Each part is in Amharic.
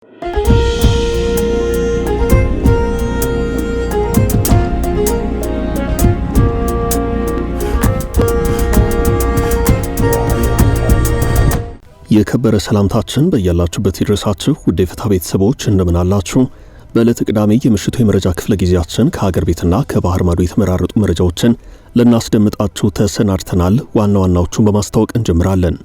የከበረ ሰላምታችን በእያላችሁበት ይድረሳችሁ ውድ የፍትህ ቤተሰቦች እንደምን አላችሁ? በዕለተ ቅዳሜ የምሽቱ የመረጃ ክፍለ ጊዜያችን ከሀገር ቤትና ከባህር ማዶ የተመራረጡ መረጃዎችን ልናስደምጣችሁ ተሰናድተናል። ዋና ዋናዎቹን በማስታወቅ እንጀምራለን።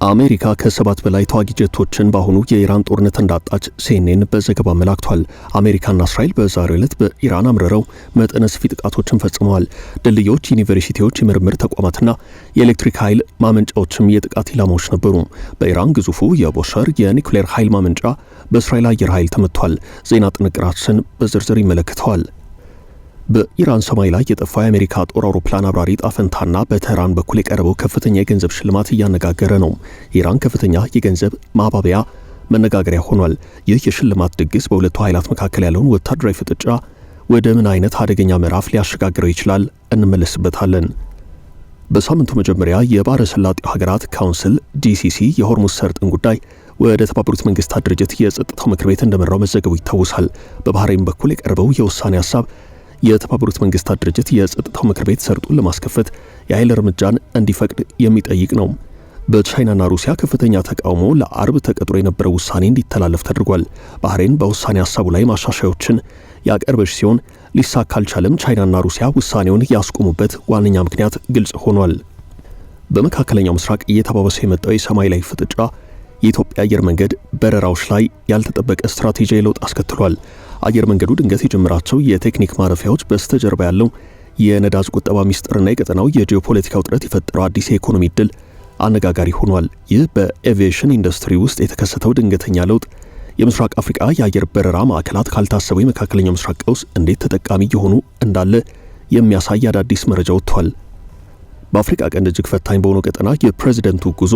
አሜሪካ ከ7 በላይ ተዋጊ ጀቶችን በአሁኑ የኢራን ጦርነት እንዳጣች ሲኤንኤን በዘገባ አመላክቷል። አሜሪካና እስራኤል በዛሬው ዕለት በኢራን አምርረው መጠነ ሰፊ ጥቃቶችን ፈጽመዋል። ድልድዮች፣ ዩኒቨርሲቲዎች፣ የምርምር ተቋማትና የኤሌክትሪክ ኃይል ማመንጫዎችም የጥቃት ኢላማዎች ነበሩ። በኢራን ግዙፉ የቦሸር የኒውክሌር ኃይል ማመንጫ በእስራኤል አየር ኃይል ተመቷል። ዜና ጥንቅራችን በዝርዝር ይመለከተዋል። በኢራን ሰማይ ላይ የጠፋው የአሜሪካ ጦር አውሮፕላን አብራሪ ጣፈንታና በቴህራን በኩል የቀረበው ከፍተኛ የገንዘብ ሽልማት እያነጋገረ ነው። ኢራን ከፍተኛ የገንዘብ ማባቢያ መነጋገሪያ ሆኗል። ይህ የሽልማት ድግስ በሁለቱ ኃይላት መካከል ያለውን ወታደራዊ ፍጥጫ ወደ ምን አይነት አደገኛ ምዕራፍ ሊያሸጋግረው ይችላል? እንመለስበታለን። በሳምንቱ መጀመሪያ የባሕረ ሰላጤው ሀገራት ካውንስል ጂሲሲ የሆርሙዝ ሰርጥን ጉዳይ ወደ ተባበሩት መንግስታት ድርጅት የጸጥታው ምክር ቤት እንደመራው መዘገቡ ይታወሳል። በባህሬን በኩል የቀረበው የውሳኔ ሀሳብ የተባበሩት መንግስታት ድርጅት የጸጥታው ምክር ቤት ሰርጡን ለማስከፈት የኃይል እርምጃን እንዲፈቅድ የሚጠይቅ ነው። በቻይናና ሩሲያ ከፍተኛ ተቃውሞ ለአርብ ተቀጥሮ የነበረው ውሳኔ እንዲተላለፍ ተደርጓል። ባህሬን በውሳኔ ሀሳቡ ላይ ማሻሻያዎችን ያቀርበች ሲሆን ሊሳካ አልቻለም። ቻይናና ሩሲያ ውሳኔውን ያስቆሙበት ዋነኛ ምክንያት ግልጽ ሆኗል። በመካከለኛው ምስራቅ እየተባባሰ የመጣው የሰማይ ላይ ፍጥጫ የኢትዮጵያ አየር መንገድ በረራዎች ላይ ያልተጠበቀ ስትራቴጂያዊ ለውጥ አስከትሏል። አየር መንገዱ ድንገት የጀመራቸው የቴክኒክ ማረፊያዎች በስተጀርባ ያለው የነዳጅ ቁጠባ ሚስጥርና የቀጠናው የጂኦፖለቲካ ውጥረት የፈጠረው አዲስ የኢኮኖሚ ዕድል አነጋጋሪ ሆኗል። ይህ በኤቪዬሽን ኢንዱስትሪ ውስጥ የተከሰተው ድንገተኛ ለውጥ የምስራቅ አፍሪካ የአየር በረራ ማዕከላት ካልታሰበው የመካከለኛው ምስራቅ ቀውስ እንዴት ተጠቃሚ የሆኑ እንዳለ የሚያሳይ አዳዲስ መረጃ ወጥቷል። በአፍሪካ ቀንድ እጅግ ፈታኝ በሆነው ቀጠና የፕሬዝደንቱ ጉዞ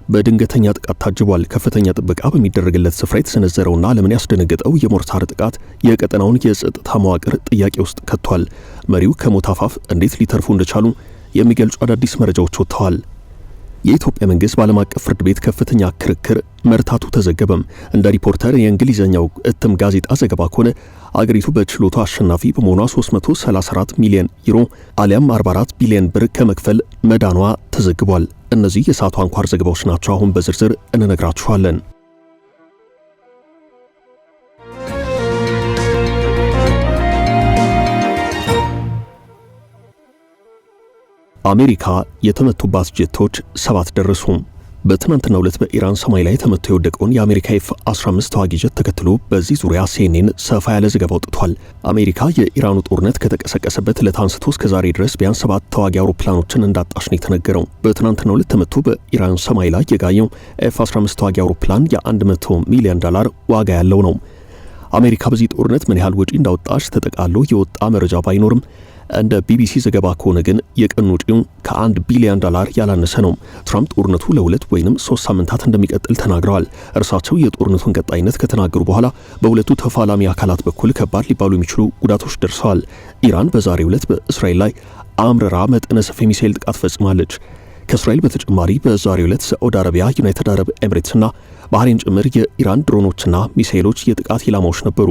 በድንገተኛ ጥቃት ታጅቧል። ከፍተኛ ጥበቃ በሚደረግለት ስፍራ የተሰነዘረውና ዓለምን ያስደነገጠው የሞርታር ጥቃት የቀጠናውን የጸጥታ መዋቅር ጥያቄ ውስጥ ከቷል። መሪው ከሞት አፋፍ እንዴት ሊተርፉ እንደቻሉ የሚገልጹ አዳዲስ መረጃዎች ወጥተዋል። የኢትዮጵያ መንግስት በዓለም አቀፍ ፍርድ ቤት ከፍተኛ ክርክር መርታቱ ተዘገበም። እንደ ሪፖርተር የእንግሊዝኛው እትም ጋዜጣ ዘገባ ከሆነ አገሪቱ በችሎቱ አሸናፊ በመሆኗ 334 ሚሊዮን ዩሮ አሊያም 44 ቢሊዮን ብር ከመክፈል መዳኗ ተዘግቧል። እነዚህ የሰዓቱ አንኳር ዘገባዎች ናቸው። አሁን በዝርዝር እንነግራችኋለን። አሜሪካ የተመቱባት ጀቶች 7 ደረሱ። በትናንትናው ዕለት በኢራን ሰማይ ላይ ተመቶ የወደቀውን የአሜሪካ F-15 ተዋጊ ጀት ተከትሎ በዚህ ዙሪያ ሲኤንኤን ሰፋ ያለ ዘገባ አውጥቷል። አሜሪካ የኢራኑ ጦርነት ከተቀሰቀሰበት ዕለት አንስቶ እስከ ዛሬ ድረስ ቢያንስ 7 ተዋጊ አውሮፕላኖችን እንዳጣች ነው የተነገረው። በትናንትናው ዕለት ተመቶ በኢራን ሰማይ ላይ የጋየው F-15 ተዋጊ አውሮፕላን የ$100 ሚሊዮን ዋጋ ያለው ነው። አሜሪካ በዚህ ጦርነት ምን ያህል ወጪ እንዳወጣች ተጠቃሎ የወጣ መረጃ ባይኖርም እንደ ቢቢሲ ዘገባ ከሆነ ግን የቀን ወጪው ከ$1 ቢሊዮን ያላነሰ ነው። ትራምፕ ጦርነቱ ለ2 ወይም 3 ሳምንታት እንደሚቀጥል ተናግረዋል። እርሳቸው የጦርነቱን ቀጣይነት ከተናገሩ በኋላ በሁለቱ ተፋላሚ አካላት በኩል ከባድ ሊባሉ የሚችሉ ጉዳቶች ደርሰዋል። ኢራን በዛሬው ዕለት በእስራኤል ላይ አምርራ መጠነ ሰፊ ሚሳኤል ጥቃት ፈጽማለች። ከእስራኤል በተጨማሪ በዛሬው ዕለት ሳዑዲ አረቢያ፣ ዩናይትድ አረብ ኤሚሬትስና ባህሬን ጭምር የኢራን ድሮኖችና ሚሳኤሎች የጥቃት ኢላማዎች ነበሩ።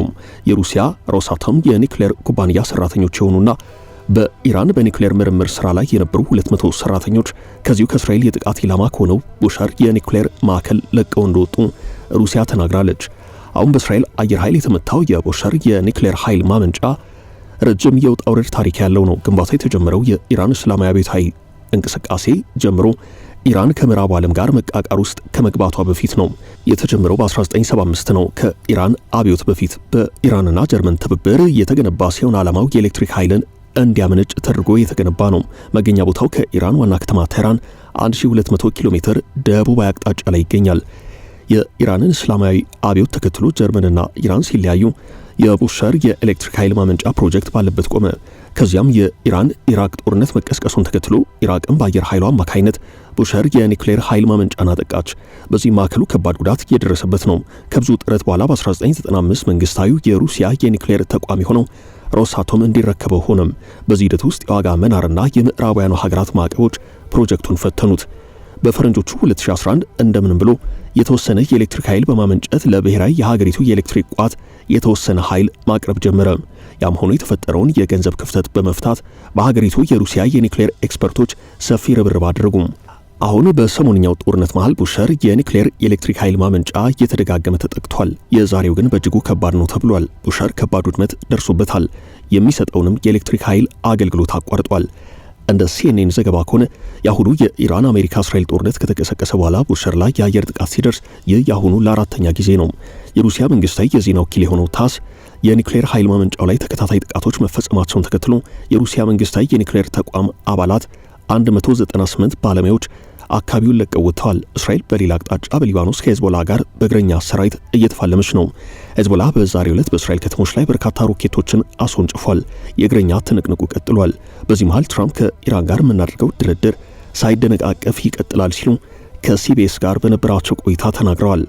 የሩሲያ ሮሳቶም የኒውክሌር ኩባንያ ሰራተኞች የሆኑና በኢራን በኒውክሌር ምርምር ስራ ላይ የነበሩ 200 ሰራተኞች ከዚሁ ከእስራኤል የጥቃት ኢላማ ከሆነው ቦሸር የኒውክሌር ማዕከል ለቀው እንደወጡ ሩሲያ ተናግራለች። አሁን በእስራኤል አየር ኃይል የተመታው የቦሸር የኒውክሌር ኃይል ማመንጫ ረጅም የውጣ ውረድ ታሪክ ያለው ነው። ግንባታው የተጀመረው የኢራን እስላማዊ አብዮታዊ እንቅስቃሴ ጀምሮ ኢራን ከምዕራቡ ዓለም ጋር መቃቃር ውስጥ ከመግባቷ በፊት ነው። የተጀመረው በ1975 ነው። ከኢራን አብዮት በፊት በኢራንና ጀርመን ትብብር የተገነባ ሲሆን ዓላማው የኤሌክትሪክ ኃይልን እንዲያመነጭ ተደርጎ የተገነባ ነው። መገኛ ቦታው ከኢራን ዋና ከተማ ቴህራን 1200 ኪሎ ሜትር ደቡባዊ አቅጣጫ ላይ ይገኛል። የኢራንን እስላማዊ አብዮት ተከትሎ ጀርመንና ኢራን ሲለያዩ የቦሸር የኤሌክትሪክ ኃይል ማመንጫ ፕሮጀክት ባለበት ቆመ። ከዚያም የኢራን ኢራቅ ጦርነት መቀስቀሱን ተከትሎ ኢራቅም በአየር ኃይሏ አማካይነት ቦሸር የኒውክሌር ኃይል ማመንጫን አጠቃች። በዚህ ማዕከሉ ከባድ ጉዳት እየደረሰበት ነው። ከብዙ ጥረት በኋላ በ1995 መንግስታዊ የሩሲያ የኒውክሌር ተቋም ሆነው ሮሳቶም እንዲረከበው ሆነም። በዚህ ሂደት ውስጥ የዋጋ መናርና የምዕራባውያኑ ሀገራት ማዕቀቦች ፕሮጀክቱን ፈተኑት። በፈረንጆቹ 2011 እንደምንም ብሎ የተወሰነ የኤሌክትሪክ ኃይል በማመንጨት ለብሔራዊ የሀገሪቱ የኤሌክትሪክ ቋት የተወሰነ ኃይል ማቅረብ ጀመረ። ያም ሆኖ የተፈጠረውን የገንዘብ ክፍተት በመፍታት በሀገሪቱ የሩሲያ የኒውክሌር ኤክስፐርቶች ሰፊ ርብርብ አደረጉ። አሁን በሰሞንኛው ጦርነት መሃል ቡሸር የኒውክሌር ኤሌክትሪክ ኃይል ማመንጫ እየተደጋገመ ተጠቅቷል። የዛሬው ግን በእጅጉ ከባድ ነው ተብሏል። ቡሸር ከባድ ውድመት ደርሶበታል። የሚሰጠውንም የኤሌክትሪክ ኃይል አገልግሎት አቋርጧል። እንደ CNN ዘገባ ከሆነ የአሁኑ የኢራን አሜሪካ እስራኤል ጦርነት ከተቀሰቀሰ በኋላ ቡሸር ላይ የአየር ጥቃት ሲደርስ ይህ የአሁኑ ለአራተኛ ጊዜ ነው። የሩሲያ መንግስታዊ የዜና ወኪል የሆነው ታስ የኒውክሌር ኃይል ማመንጫው ላይ ተከታታይ ጥቃቶች መፈጸማቸውን ተከትሎ የሩሲያ መንግስታዊ የኒውክሌር ተቋም አባላት 198 ባለሙያዎች አካባቢውን ለቀው ወጥተዋል። እስራኤል በሌላ አቅጣጫ በሊባኖስ ከሄዝቦላ ጋር በእግረኛ ሰራዊት እየተፋለመች ነው። ሄዝቦላ በዛሬው ዕለት በእስራኤል ከተሞች ላይ በርካታ ሮኬቶችን አስወንጭፏል። የእግረኛ ትንቅንቁ ቀጥሏል። በዚህ መሃል ትራምፕ ከኢራን ጋር የምናደርገው ድርድር ሳይደነቃቀፍ ይቀጥላል ሲሉ ከሲቢኤስ ጋር በነበራቸው ቆይታ ተናግረዋል።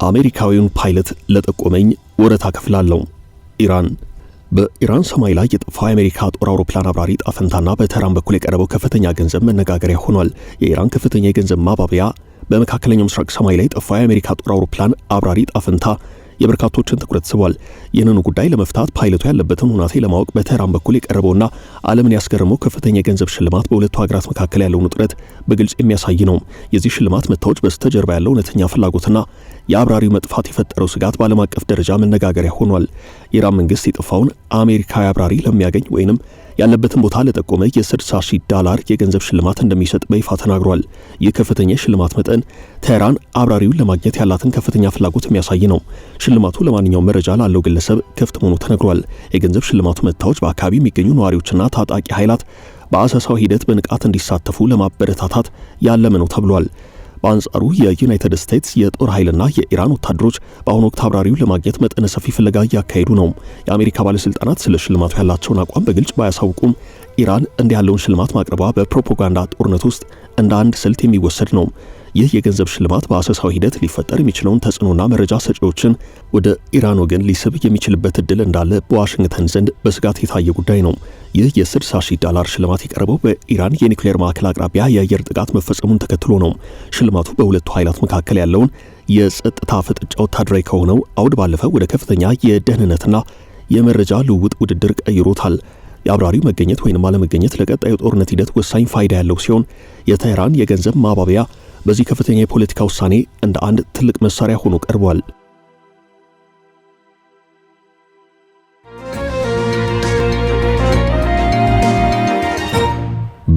አሜሪካዊውን ፓይለት ለጠቆመኝ ወረታ ከፍላለሁ። ኢራን በኢራን ሰማይ ላይ የጠፋው የአሜሪካ ጦር አውሮፕላን አብራሪ ጣፈንታና በተህራን በኩል የቀረበው ከፍተኛ ገንዘብ መነጋገሪያ ሆኗል። የኢራን ከፍተኛ የገንዘብ ማባቢያ በመካከለኛው ምስራቅ ሰማይ ላይ ጠፋው የአሜሪካ ጦር አውሮፕላን አብራሪ ጣፈንታ የበርካቶችን ትኩረት ስቧል። ይህንን ጉዳይ ለመፍታት ፓይለቱ ያለበትን ሁኔታ ለማወቅ በተህራን በኩል የቀረበውና ዓለምን ያስገረመው ከፍተኛ የገንዘብ ሽልማት በሁለቱ ሀገራት መካከል ያለውን ውጥረት በግልጽ የሚያሳይ ነው። የዚህ ሽልማት መታወጅ በስተጀርባ ያለው እውነተኛ ፍላጎትና የአብራሪው መጥፋት የፈጠረው ስጋት በዓለም አቀፍ ደረጃ መነጋገሪያ ሆኗል። የኢራን መንግስት የጠፋውን አሜሪካዊ አብራሪ ለሚያገኝ ወይንም ያለበትን ቦታ ለጠቆመ $60,000 የገንዘብ ሽልማት እንደሚሰጥ በይፋ ተናግሯል። ይህ ከፍተኛ ሽልማት መጠን ተህራን አብራሪውን ለማግኘት ያላትን ከፍተኛ ፍላጎት የሚያሳይ ነው። ሽልማቱ ለማንኛውም መረጃ ላለው ግለሰብ ክፍት መሆኑ ተነግሯል። የገንዘብ ሽልማቱ መታወጅ በአካባቢ የሚገኙ ነዋሪዎችና ታጣቂ ኃይላት በአሰሳው ሂደት በንቃት እንዲሳተፉ ለማበረታታት ያለመ ነው ተብሏል። በአንጻሩ የዩናይትድ ስቴትስ የጦር ኃይልና የኢራን ወታደሮች በአሁኑ ወቅት አብራሪውን ለማግኘት መጠነ ሰፊ ፍለጋ እያካሄዱ ነው። የአሜሪካ ባለስልጣናት ስለ ሽልማቱ ያላቸውን አቋም በግልጽ ባያሳውቁም ኢራን እንዲህ ያለውን ሽልማት ማቅረቧ በፕሮፓጋንዳ ጦርነት ውስጥ እንደ አንድ ስልት የሚወሰድ ነው። ይህ የገንዘብ ሽልማት በአሰሳው ሂደት ሊፈጠር የሚችለውን ተጽዕኖና መረጃ ሰጪዎችን ወደ ኢራን ወገን ሊስብ የሚችልበት እድል እንዳለ በዋሽንግተን ዘንድ በስጋት የታየ ጉዳይ ነው። ይህ $60,000 ሽልማት የቀረበው በኢራን የኒውክሌር ማዕከል አቅራቢያ የአየር ጥቃት መፈጸሙን ተከትሎ ነው። ሽልማቱ በሁለቱ ኃይላት መካከል ያለውን የጸጥታ ፍጥጫ ወታደራዊ ከሆነው አውድ ባለፈ ወደ ከፍተኛ የደህንነትና የመረጃ ልውውጥ ውድድር ቀይሮታል። የአብራሪው መገኘት ወይንም አለመገኘት ለቀጣዩ ጦርነት ሂደት ወሳኝ ፋይዳ ያለው ሲሆን የቴህራን የገንዘብ ማባቢያ በዚህ ከፍተኛ የፖለቲካ ውሳኔ እንደ አንድ ትልቅ መሳሪያ ሆኖ ቀርቧል።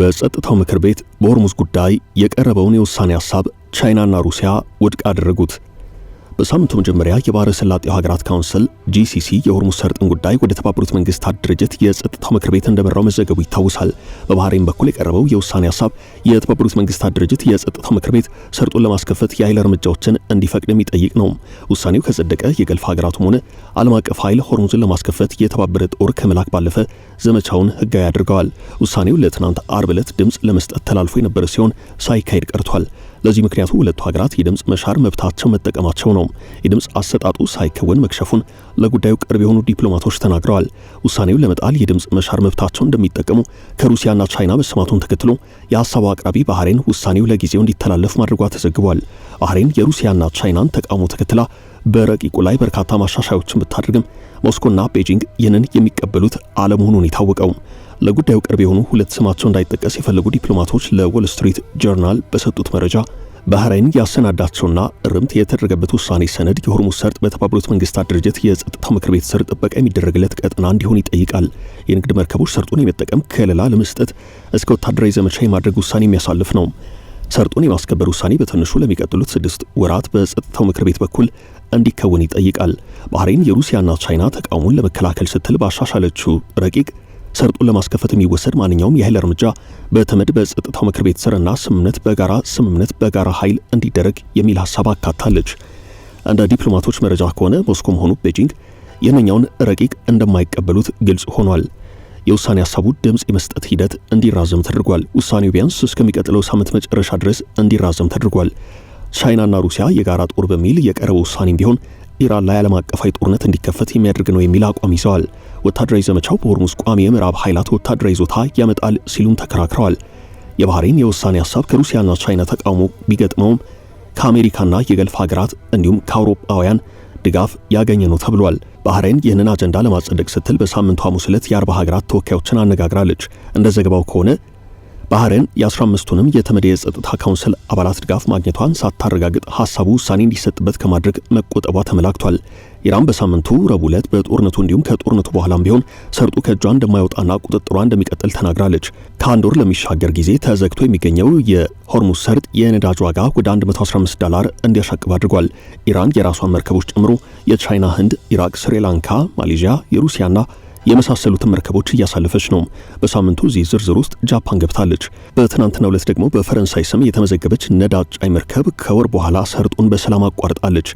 በጸጥታው ምክር ቤት በሆርሙዝ ጉዳይ የቀረበውን የውሳኔ ሐሳብ ቻይናና ሩሲያ ውድቅ አደረጉት። በሳምንቱ መጀመሪያ የባህረ ሰላጤው ሀገራት ካውንስል GCC የሆርሙዝ ሰርጥን ጉዳይ ወደ ተባበሩት መንግስታት ድርጅት የጸጥታው ምክር ቤት እንደመራው መዘገቡ ይታወሳል። በባህሬን በኩል የቀረበው የውሳኔ ሐሳብ የተባበሩት መንግስታት ድርጅት የጸጥታው ምክር ቤት ሰርጡን ለማስከፈት የኃይል እርምጃዎችን እንዲፈቅድ የሚጠይቅ ነው። ውሳኔው ከጸደቀ የገልፍ ሀገራቱም ሆነ ዓለም አቀፍ ኃይል ሆርሙዝን ለማስከፈት የተባበረ ጦር ከመላክ ባለፈ ዘመቻውን ህጋዊ አድርገዋል። ውሳኔው ለትናንት አርብ ዕለት ድምጽ ለመስጠት ተላልፎ የነበረ ሲሆን ሳይካሄድ ቀርቷል። ለዚህ ምክንያቱ ሁለቱ ሀገራት የድምጽ መሻር መብታቸው መጠቀማቸው ነው። የድምጽ አሰጣጡ ሳይከወን መክሸፉን ለጉዳዩ ቅርብ የሆኑ ዲፕሎማቶች ተናግረዋል። ውሳኔውን ለመጣል የድምጽ መሻር መብታቸው እንደሚጠቀሙ ከሩሲያና ቻይና መሰማቱን ተከትሎ የሐሳቡ አቅራቢ ባህሬን ውሳኔው ለጊዜው እንዲተላለፍ ማድረጓ ተዘግቧል። ባህሬን የሩሲያና ቻይናን ተቃውሞ ተከትላ በረቂቁ ላይ በርካታ ማሻሻያዎችን ብታደርግም ሞስኮና ቤጂንግ ይህንን የሚቀበሉት አለመሆኑን የታወቀው ለጉዳዩ ቅርብ የሆኑ ሁለት ስማቸው እንዳይጠቀስ የፈለጉ ዲፕሎማቶች ለዎል ስትሪት ጆርናል በሰጡት መረጃ ባህሬን ያሰናዳቸውና እርምት የተደረገበት ውሳኔ ሰነድ የሆርሙዝ ሰርጥ በተባበሩት መንግስታት ድርጅት የጸጥታው ምክር ቤት ስር ጥበቃ የሚደረግለት ቀጠና እንዲሆን ይጠይቃል። የንግድ መርከቦች ሰርጡን የመጠቀም ከለላ ለመስጠት እስከ ወታደራዊ ዘመቻ የማድረግ ውሳኔ የሚያሳልፍ ነው። ሰርጡን የማስከበር ውሳኔ በትንሹ ለሚቀጥሉት 6 ወራት በጸጥታው ምክር ቤት በኩል እንዲከወን ይጠይቃል። ባህሬን የሩሲያና ቻይና ተቃውሞን ለመከላከል ስትል ባሻሻለችው ረቂቅ ሰርጡን ለማስከፈት የሚወሰድ ማንኛውም የኃይል እርምጃ በተመድ በጸጥታው ምክር ቤት ስርና ስምምነት በጋራ ኃይል እንዲደረግ የሚል ሐሳብ አካታለች። እንደ ዲፕሎማቶች መረጃ ከሆነ ሞስኮም ሆኑ ቤጂንግ የነኛውን ረቂቅ እንደማይቀበሉት ግልጽ ሆኗል። የውሳኔ ሐሳቡ ድምጽ የመስጠት ሂደት እንዲራዘም ተደርጓል። ውሳኔው ቢያንስ እስከሚቀጥለው ሳምንት መጨረሻ ድረስ እንዲራዘም ተደርጓል። ቻይናና ሩሲያ የጋራ ጦር በሚል የቀረበው ውሳኔም ቢሆን ኢራን ላይ ዓለም አቀፋዊ ጦርነት እንዲከፈት የሚያደርግ ነው የሚል አቋም ይዘዋል። ወታደራዊ ዘመቻው በሆርሙዝ ቋሚ የምዕራብ ኃይላት ወታደራዊ ይዞታ ያመጣል ሲሉም ተከራክረዋል። የባህሬን የውሳኔ ሐሳብ ከሩሲያና ቻይና ተቃውሞ ቢገጥመውም ከአሜሪካና የገልፍ ሀገራት እንዲሁም ከአውሮፓውያን ድጋፍ ያገኘ ነው ተብሏል። ባህሬን ይህንን አጀንዳ ለማጸደቅ ስትል በሳምንቱ ሐሙስ ዕለት የ40 ሀገራት ተወካዮችን አነጋግራለች። እንደ ዘገባው ከሆነ ባህሬን የ15ቱንም የተመድ የጸጥታ ካውንስል አባላት ድጋፍ ማግኘቷን ሳታረጋግጥ ሐሳቡ ውሳኔ እንዲሰጥበት ከማድረግ መቆጠቧ ተመላክቷል። ኢራን በሳምንቱ ረቡዕ ዕለት በጦርነቱ እንዲሁም ከጦርነቱ በኋላም ቢሆን ሰርጡ ከእጇ እንደማይወጣና ቁጥጥሯ እንደሚቀጥል ተናግራለች። ከአንድ ወር ለሚሻገር ጊዜ ተዘግቶ የሚገኘው የሆርሙዝ ሰርጥ የነዳጅ ዋጋ ወደ $115 እንዲያሻቅብ አድርጓል። ኢራን የራሷን መርከቦች ጨምሮ የቻይና፣ ህንድ፣ ኢራቅ፣ ስሪላንካ፣ ማሌዥያ፣ የሩሲያና የመሳሰሉትን መርከቦች እያሳለፈች ነው። በሳምንቱ እዚህ ዝርዝር ውስጥ ጃፓን ገብታለች። በትናንትናው ዕለት ደግሞ በፈረንሳይ ስም የተመዘገበች ነዳጅ ጫኝ መርከብ ከወር በኋላ ሰርጡን በሰላም አቋርጣለች።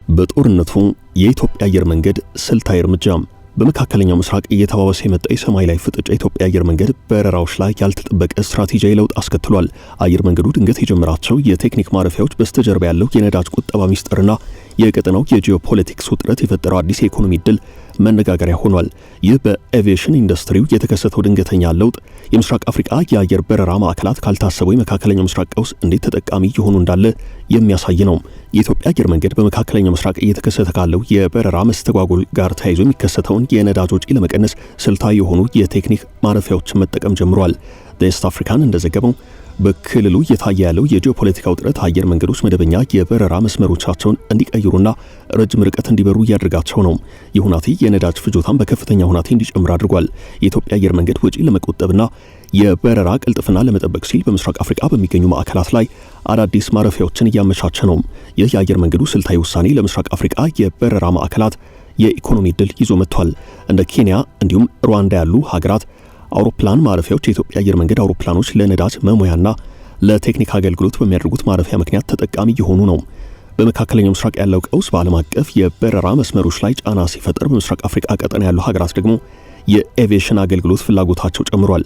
በጦርነቱ የኢትዮጵያ አየር መንገድ ስልታዊ እርምጃ። በመካከለኛው ምስራቅ እየተባባሰ የመጣ የሰማይ ላይ ፍጥጫ የኢትዮጵያ አየር መንገድ በረራዎች ላይ ያልተጠበቀ ስትራቴጂያዊ ለውጥ አስከትሏል። አየር መንገዱ ድንገት የጀመራቸው የቴክኒክ ማረፊያዎች በስተጀርባ ያለው የነዳጅ ቁጠባ ሚስጥርና የቀጠናው የጂኦፖለቲክስ ውጥረት የፈጠረው አዲስ የኢኮኖሚ ዕድል መነጋገሪያ ሆኗል። ይህ በኤቪዬሽን ኢንዱስትሪው የተከሰተው ድንገተኛ ለውጥ የምስራቅ አፍሪካ የአየር በረራ ማዕከላት ካልታሰበው የመካከለኛው ምስራቅ ቀውስ እንዴት ተጠቃሚ የሆኑ እንዳለ የሚያሳይ ነው። የኢትዮጵያ አየር መንገድ በመካከለኛው ምስራቅ እየተከሰተ ካለው የበረራ መስተጓጎል ጋር ተያይዞ የሚከሰተውን የነዳጅ ወጪ ለመቀነስ ስልታዊ የሆኑ የቴክኒክ ማረፊያዎችን መጠቀም ጀምሯል። ዘኢስት አፍሪካን እንደዘገበው በክልሉ እየታየ ያለው የጂኦፖለቲካ ውጥረት አየር መንገዶች መደበኛ የበረራ መስመሮቻቸውን እንዲቀይሩና ረጅም ርቀት እንዲበሩ እያደረጋቸው ነው። ይህ ሁናቴ የነዳጅ ፍጆታን በከፍተኛ ሁናቴ እንዲጨምር አድርጓል። የኢትዮጵያ አየር መንገድ ወጪ ለመቆጠብና የበረራ ቅልጥፍና ለመጠበቅ ሲል በምስራቅ አፍሪካ በሚገኙ ማዕከላት ላይ አዳዲስ ማረፊያዎችን እያመቻቸ ነው። ይህ የአየር መንገዱ ስልታዊ ውሳኔ ለምስራቅ አፍሪካ የበረራ ማዕከላት የኢኮኖሚ ዕድል ይዞ መጥቷል። እንደ ኬንያ እንዲሁም ሩዋንዳ ያሉ ሀገራት አውሮፕላን ማረፊያዎች የኢትዮጵያ አየር መንገድ አውሮፕላኖች ለነዳጅ መሙያና ለቴክኒክ አገልግሎት በሚያደርጉት ማረፊያ ምክንያት ተጠቃሚ የሆኑ ነው። በመካከለኛው ምስራቅ ያለው ቀውስ በዓለም አቀፍ የበረራ መስመሮች ላይ ጫና ሲፈጠር፣ በምስራቅ አፍሪካ ቀጠና ያሉ ሀገራት ደግሞ የኤቪዬሽን አገልግሎት ፍላጎታቸው ጨምሯል።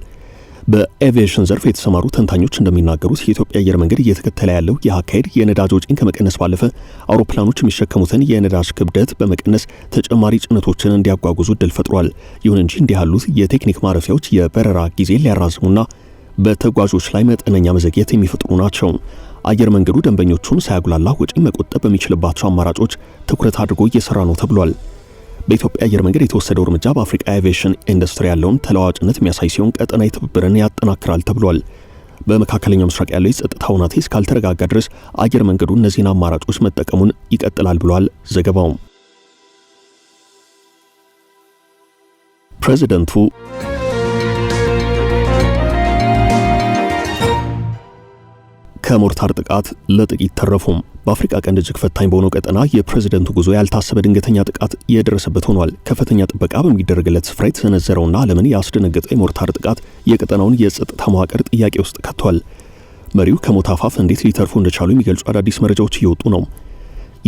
በኤቪዬሽን ዘርፍ የተሰማሩ ተንታኞች እንደሚናገሩት የኢትዮጵያ አየር መንገድ እየተከተለ ያለው ይህ አካሄድ የነዳጅ ወጪን ከመቀነስ ባለፈ አውሮፕላኖች የሚሸከሙትን የነዳጅ ክብደት በመቀነስ ተጨማሪ ጭነቶችን እንዲያጓጉዙ እድል ፈጥሯል። ይሁን እንጂ እንዲህ ያሉት የቴክኒክ ማረፊያዎች የበረራ ጊዜ ሊያራዝሙና በተጓዦች ላይ መጠነኛ መዘግየት የሚፈጥሩ ናቸው። አየር መንገዱ ደንበኞቹን ሳያጉላላ ወጪ መቆጠብ በሚችልባቸው አማራጮች ትኩረት አድርጎ እየሰራ ነው ተብሏል። በኢትዮጵያ አየር መንገድ የተወሰደው እርምጃ በአፍሪካ ኤቪዬሽን ኢንዱስትሪ ያለውን ተለዋዋጭነት የሚያሳይ ሲሆን ቀጠናዊ ትብብርን ያጠናክራል ተብሏል። በመካከለኛው ምስራቅ ያለው የጸጥታ ሁናቴ እስካልተረጋጋ ድረስ አየር መንገዱ እነዚህን አማራጮች መጠቀሙን ይቀጥላል ብሏል ዘገባው። ፕሬዚደንቱ ከሞርታር ጥቃት ለጥቂት ተረፉም። በአፍሪካ ቀንድ እጅግ ፈታኝ በሆነው ቀጠና የፕሬዝደንቱ ጉዞ ያልታሰበ ድንገተኛ ጥቃት የደረሰበት ሆኗል። ከፍተኛ ጥበቃ በሚደረግለት ስፍራ የተሰነዘረውና ዓለምን ያስደነገጠው የሞርታር ጥቃት የቀጠናውን የጸጥታ መዋቅር ጥያቄ ውስጥ ከቷል። መሪው ከሞት አፋፍ እንዴት ሊተርፉ እንደቻሉ የሚገልጹ አዳዲስ መረጃዎች እየወጡ ነው።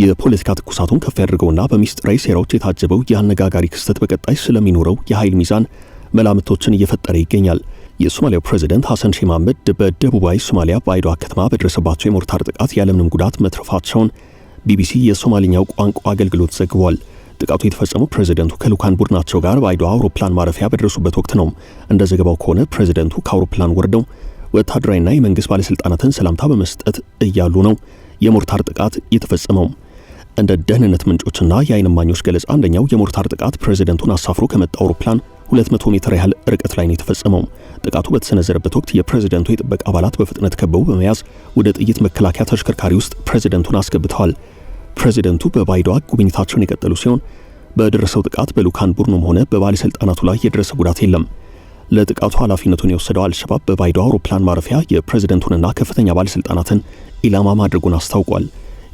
የፖለቲካ ትኩሳቱን ከፍ ያደርገውና በሚስጥራዊ ሴራዎች የታጀበው የአነጋጋሪ ክስተት በቀጣይ ስለሚኖረው የኃይል ሚዛን መላምቶችን እየፈጠረ ይገኛል። የሶማሊያው ፕሬዝዳንት ሐሰን ሼህ መሐመድ በደቡባዊ ሶማሊያ በአይዶዋ ከተማ በደረሰባቸው የሞርታር ጥቃት ያለምንም ጉዳት መትረፋቸውን ቢቢሲ የሶማሊኛው ቋንቋ አገልግሎት ዘግቧል። ጥቃቱ የተፈጸመው ፕሬዝዳንቱ ከልኡካን ቡድናቸው ጋር በአይዶዋ አውሮፕላን ማረፊያ በደረሱበት ወቅት ነው። እንደ ዘገባው ከሆነ ፕሬዝዳንቱ ከአውሮፕላን ወርደው ወታደራዊና የመንግስት ባለስልጣናትን ሰላምታ በመስጠት እያሉ ነው የሞርታር ጥቃት የተፈጸመው። እንደ ደህንነት ምንጮችና የዓይን እማኞች ገለጻ አንደኛው የሞርታር ጥቃት ፕሬዝዳንቱን አሳፍሮ ከመጣ አውሮፕላን 200 ሜትር ያህል ርቀት ላይ ነው የተፈጸመው። ጥቃቱ በተሰነዘረበት ወቅት የፕሬዝዳንቱ የጥበቃ አባላት በፍጥነት ከበው በመያዝ ወደ ጥይት መከላከያ ተሽከርካሪ ውስጥ ፕሬዝዳንቱን አስገብተዋል። ፕሬዝዳንቱ በባይዶዋ ጉብኝታቸውን የቀጠሉ ሲሆን በደረሰው ጥቃት በልኡካን ቡድኑም ሆነ በባለስልጣናቱ ላይ የደረሰ ጉዳት የለም። ለጥቃቱ ኃላፊነቱን የወሰደው አልሸባብ በባይዶዋ አውሮፕላን ማረፊያ የፕሬዝዳንቱንና ከፍተኛ ባለስልጣናትን ኢላማ ማድረጉን አስታውቋል።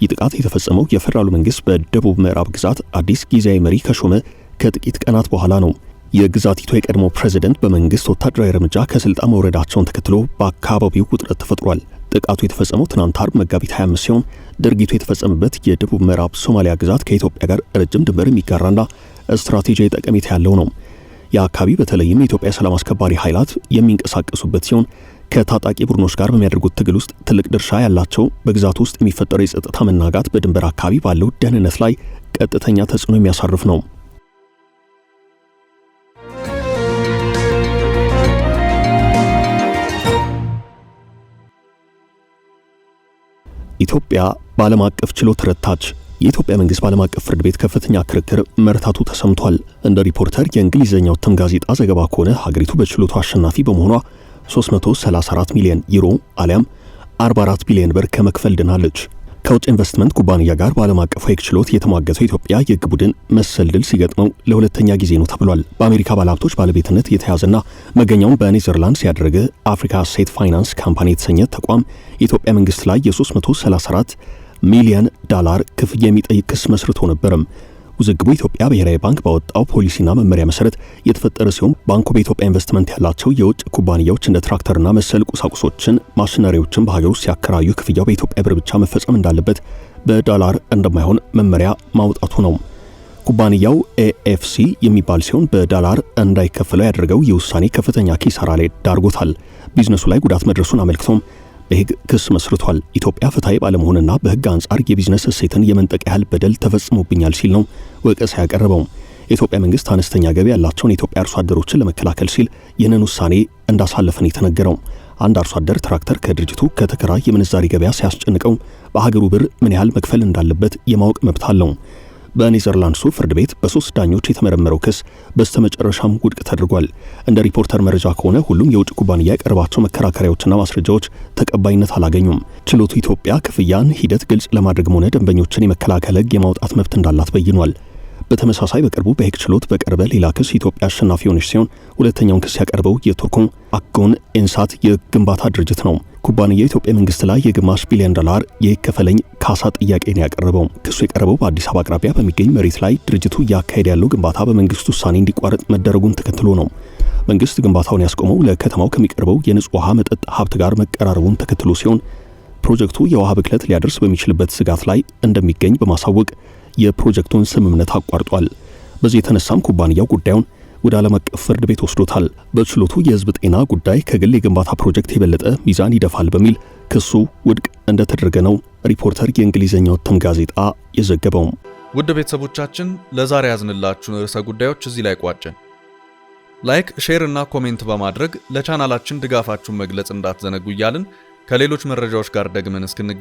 ይህ ጥቃት የተፈጸመው የፌደራሉ መንግስት በደቡብ ምዕራብ ግዛት አዲስ ጊዜያዊ መሪ ከሾመ ከጥቂት ቀናት በኋላ ነው። የግዛቲቱ የቀድሞ ፕሬዝዳንት በመንግስት ወታደራዊ እርምጃ ከስልጣን መውረዳቸውን ተከትሎ በአካባቢው ውጥረት ተፈጥሯል። ጥቃቱ የተፈጸመው ትናንት አርብ መጋቢት 25 ሲሆን ድርጊቱ የተፈጸመበት የደቡብ ምዕራብ ሶማሊያ ግዛት ከኢትዮጵያ ጋር ረጅም ድንበር የሚጋራና ስትራቴጂያዊ ጠቀሜታ ያለው ነው። የአካባቢ በተለይም የኢትዮጵያ ሰላም አስከባሪ ኃይላት የሚንቀሳቀሱበት ሲሆን ከታጣቂ ቡድኖች ጋር በሚያደርጉት ትግል ውስጥ ትልቅ ድርሻ ያላቸው በግዛቱ ውስጥ የሚፈጠረው የጸጥታ መናጋት በድንበር አካባቢ ባለው ደህንነት ላይ ቀጥተኛ ተጽዕኖ የሚያሳርፍ ነው። ኢትዮጵያ በዓለም አቀፍ ችሎት ረታች። የኢትዮጵያ መንግስት በዓለም አቀፍ ፍርድ ቤት ከፍተኛ ክርክር መርታቱ ተሰምቷል። እንደ ሪፖርተር የእንግሊዝኛው እትም ጋዜጣ ዘገባ ከሆነ ሀገሪቱ በችሎቱ አሸናፊ በመሆኗ 334 ሚሊዮን ዩሮ አሊያም 44 ቢሊዮን ብር ከመክፈል ድናለች። ከውጭ ኢንቨስትመንት ኩባንያ ጋር በዓለም አቀፉ የሕግ ችሎት የተሟገተው ኢትዮጵያ የሕግ ቡድን መሰል ድል ሲገጥመው ለሁለተኛ ጊዜ ነው ተብሏል። በአሜሪካ ባለሀብቶች ባለቤትነት የተያዘና መገኛውን በኔዘርላንድስ ያደረገ አፍሪካ ሴት ፋይናንስ ካምፓኒ የተሰኘ ተቋም የኢትዮጵያ መንግስት ላይ የ334 ሚሊዮን ዶላር ክፍያ የሚጠይቅ ክስ መስርቶ ነበርም። ውዝግቡ ኢትዮጵያ ብሔራዊ ባንክ ባወጣው ፖሊሲና መመሪያ መሰረት የተፈጠረ ሲሆን ባንኩ በኢትዮጵያ ኢንቨስትመንት ያላቸው የውጭ ኩባንያዎች እንደ ትራክተርና መሰል ቁሳቁሶችን ማሽነሪዎችን በሀገር ውስጥ ሲያከራዩ ክፍያው በኢትዮጵያ ብር ብቻ መፈጸም እንዳለበት በዶላር እንደማይሆን መመሪያ ማውጣቱ ነው። ኩባንያው ኤኤፍሲ የሚባል ሲሆን በዶላር እንዳይከፈለው ያደረገው የውሳኔ ከፍተኛ ኪሳራ ላይ ዳርጎታል። ቢዝነሱ ላይ ጉዳት መድረሱን አመልክቶም በሕግ ክስ መስርቷል። ኢትዮጵያ ፍትሐዊ ባለመሆንና በሕግ አንጻር የቢዝነስ እሴትን የመንጠቅ ያህል በደል ተፈጽሞብኛል ሲል ነው ወቀሳ ያቀረበው። የኢትዮጵያ መንግስት አነስተኛ ገቢ ያላቸውን የኢትዮጵያ አርሶ አደሮችን ለመከላከል ሲል ይህንን ውሳኔ እንዳሳለፈን የተነገረው። አንድ አርሶ አደር ትራክተር ከድርጅቱ ከተከራይ የምንዛሪ ገበያ ሲያስጨንቀው በሀገሩ ብር ምን ያህል መክፈል እንዳለበት የማወቅ መብት አለው። በኔዘርላንድሱ ፍርድ ቤት በ3 ዳኞች የተመረመረው ክስ በስተመጨረሻም ውድቅ ተደርጓል። እንደ ሪፖርተር መረጃ ከሆነ ሁሉም የውጭ ኩባንያ ያቀረባቸው መከራከሪያዎችና ማስረጃዎች ተቀባይነት አላገኙም። ችሎቱ ኢትዮጵያ ክፍያን ሂደት ግልጽ ለማድረግም ሆነ ደንበኞችን የመከላከል ሕግ የማውጣት መብት እንዳላት በይኗል። በተመሳሳይ በቅርቡ በሕግ ችሎት በቀረበ ሌላ ክስ ኢትዮጵያ አሸናፊ ሆነች ሲሆን ሁለተኛውን ክስ ያቀርበው የቱርኩ አክጎን ኢንሳት የግንባታ ድርጅት ነው። ኩባንያው የኢትዮጵያ መንግስት ላይ የግማሽ ቢሊዮን ዶላር የይከፈለኝ ካሳ ጥያቄን ያቀረበው ክሱ የቀረበው በአዲስ አበባ አቅራቢያ በሚገኝ መሬት ላይ ድርጅቱ እያካሄደ ያለው ግንባታ በመንግስት ውሳኔ እንዲቋረጥ መደረጉን ተከትሎ ነው። መንግስት ግንባታውን ያስቆመው ለከተማው ከሚቀርበው የንጹህ ውሃ መጠጥ ሀብት ጋር መቀራረቡን ተከትሎ ሲሆን ፕሮጀክቱ የውሃ ብክለት ሊያደርስ በሚችልበት ስጋት ላይ እንደሚገኝ በማሳወቅ የፕሮጀክቱን ስምምነት አቋርጧል። በዚህ የተነሳም ኩባንያው ጉዳዩን ወደ ዓለም አቀፍ ፍርድ ቤት ወስዶታል። በችሎቱ የህዝብ ጤና ጉዳይ ከግል የግንባታ ፕሮጀክት የበለጠ ሚዛን ይደፋል በሚል ክሱ ውድቅ እንደተደረገ ነው ሪፖርተር የእንግሊዝኛው እትም ጋዜጣ የዘገበው። ውድ ቤተሰቦቻችን ለዛሬ ያዝንላችሁን ርዕሰ ጉዳዮች እዚህ ላይ ቋጨን። ላይክ፣ ሼር እና ኮሜንት በማድረግ ለቻናላችን ድጋፋችሁን መግለጽ እንዳትዘነጉ እያልን ከሌሎች መረጃዎች ጋር ደግመን እስክንገናኝ